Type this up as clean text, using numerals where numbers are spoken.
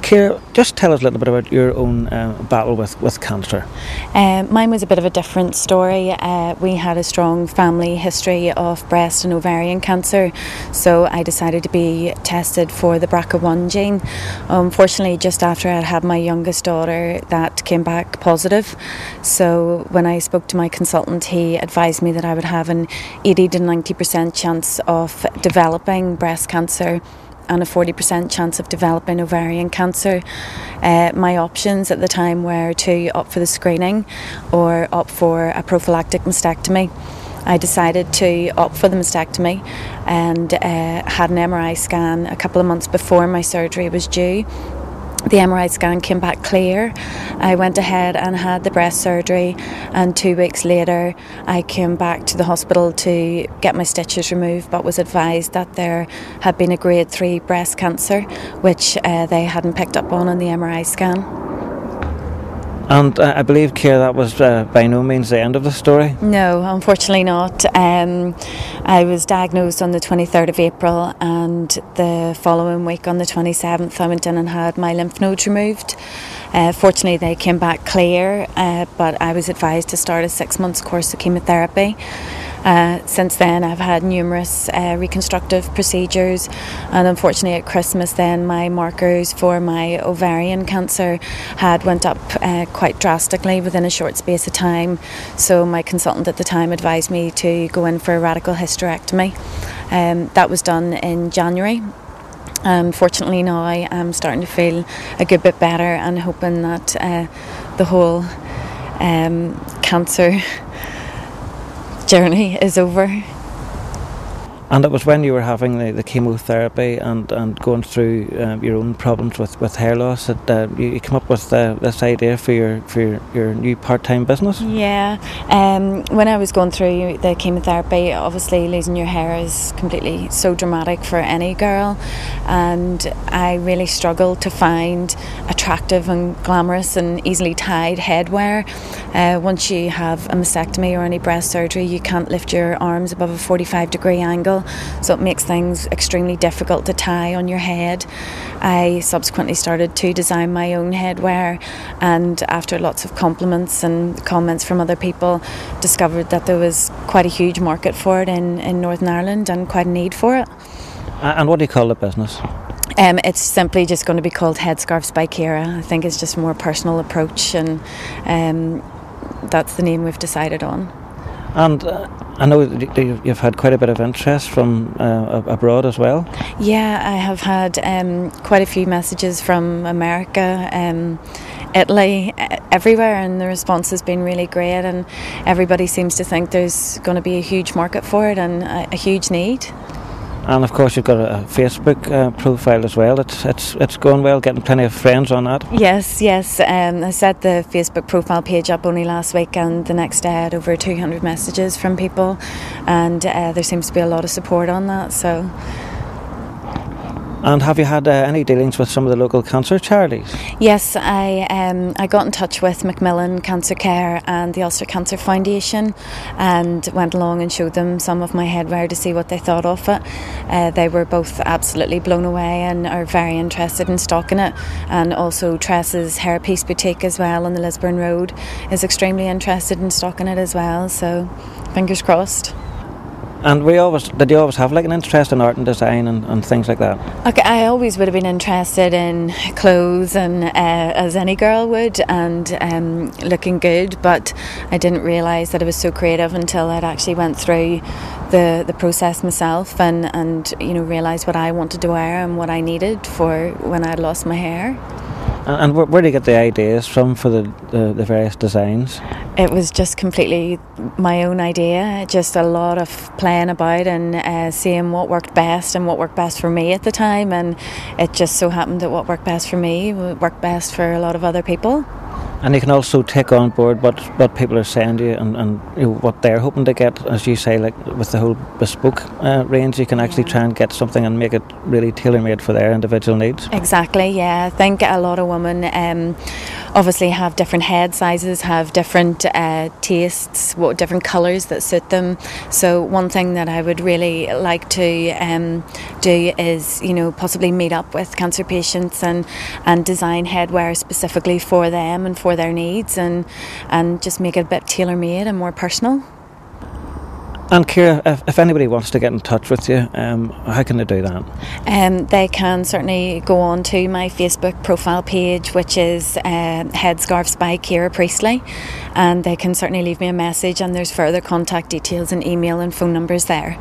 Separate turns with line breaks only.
Ciara, just tell us a little bit about your own battle with cancer.
Mine was a bit of a different story. We had a strong family history of breast and ovarian cancer, so I decided to be tested for the BRCA1 gene. Unfortunately, just after I'd had my youngest daughter, that came back positive. So when I spoke to my consultant, he advised me that I would have an 80 to 90% chance of developing breast cancer and a 40% chance of developing ovarian cancer. My options at the time were to opt for the screening or opt for a prophylactic mastectomy. I decided to opt for the mastectomy and had an MRI scan a couple of months before my surgery was due. The MRI scan came back clear. I went ahead and had the breast surgery, and 2 weeks later I came back to the hospital to get my stitches removed, but was advised that there had been a grade 3 breast cancer, which they hadn't picked up on the MRI scan.
And I believe, Ciara, that was by no means the end of the story?
No, unfortunately not. I was diagnosed on the 23rd of April, and the following week on the 27th I went in and had my lymph nodes removed. Fortunately they came back clear, but I was advised to start a 6-month course of chemotherapy. Since then I've had numerous reconstructive procedures, and unfortunately at Christmas then my markers for my ovarian cancer had went up quite drastically within a short space of time, so my consultant at the time advised me to go in for a radical hysterectomy. That was done in January. Fortunately now I'm starting to feel a good bit better, and hoping that the whole cancer journey is over.
And it was when you were having the chemotherapy and going through your own problems with hair loss that you came up with this idea for your new part-time business?
Yeah, when I was going through the chemotherapy, obviously losing your hair is completely so dramatic for any girl, and I really struggled to find attractive and glamorous and easily tied headwear. Once you have a mastectomy or any breast surgery, you can't lift your arms above a 45-degree angle, so it makes things extremely difficult to tie on your head. I subsequently started to design my own headwear, and after lots of compliments and comments from other people, discovered that there was quite a huge market for it in Northern Ireland and quite a need for it.
And what do you call the business?
It's simply just going to be called Headscarves by Ciara. I think it's just a more personal approach, and that's the name we've decided on.
And I know you've had quite a bit of interest from abroad as well.
Yeah, I have had quite a few messages from America, Italy, everywhere, and the response has been really great, and everybody seems to think there's going to be a huge market for it and a huge need.
And of course you've got a Facebook profile as well. It's going well, getting plenty of friends on that.
Yes. I set the Facebook profile page up only last week, and the next day I had over 200 messages from people, and there seems to be a lot of support on that. So.
And have you had any dealings with some of the local cancer charities?
Yes, I got in touch with Macmillan Cancer Care and the Ulster Cancer Foundation, and went along and showed them some of my headwear to see what they thought of it. They were both absolutely blown away and are very interested in stocking it. And also Tress's Hair Piece Boutique as well on the Lisburn Road is extremely interested in stocking it as well, so fingers crossed.
And did you always have like an interest in art and design and things like that?
Okay, I always would have been interested in clothes, and as any girl would, and looking good, but I didn't realise that it was so creative until I'd actually went through the process myself, and realised what I wanted to wear and what I needed for when I'd lost my hair.
And where do you get the ideas from for the various designs?
It was just completely my own idea, just a lot of playing about and seeing what worked best and what worked best for me at the time, and it just so happened that what worked best for me would work best for a lot of other people.
And you can also take on board what people are saying to you, and you know, what they're hoping to get, as you say, like with the whole bespoke range, you can actually try and get something and make it really tailor-made for their individual needs.
Exactly, yeah. I think a lot of women obviously have different head sizes, have different tastes, different colours that suit them. So one thing that I would really like to do is, you know, possibly meet up with cancer patients and design headwear specifically for them and for their needs, and just make it a bit tailor-made and more personal.
And Ciara, if anybody wants to get in touch with you, how can they do that?
They can certainly go on to my Facebook profile page, which is Headscarves by Ciara Priestly, and they can certainly leave me a message, and there's further contact details and email and phone numbers there.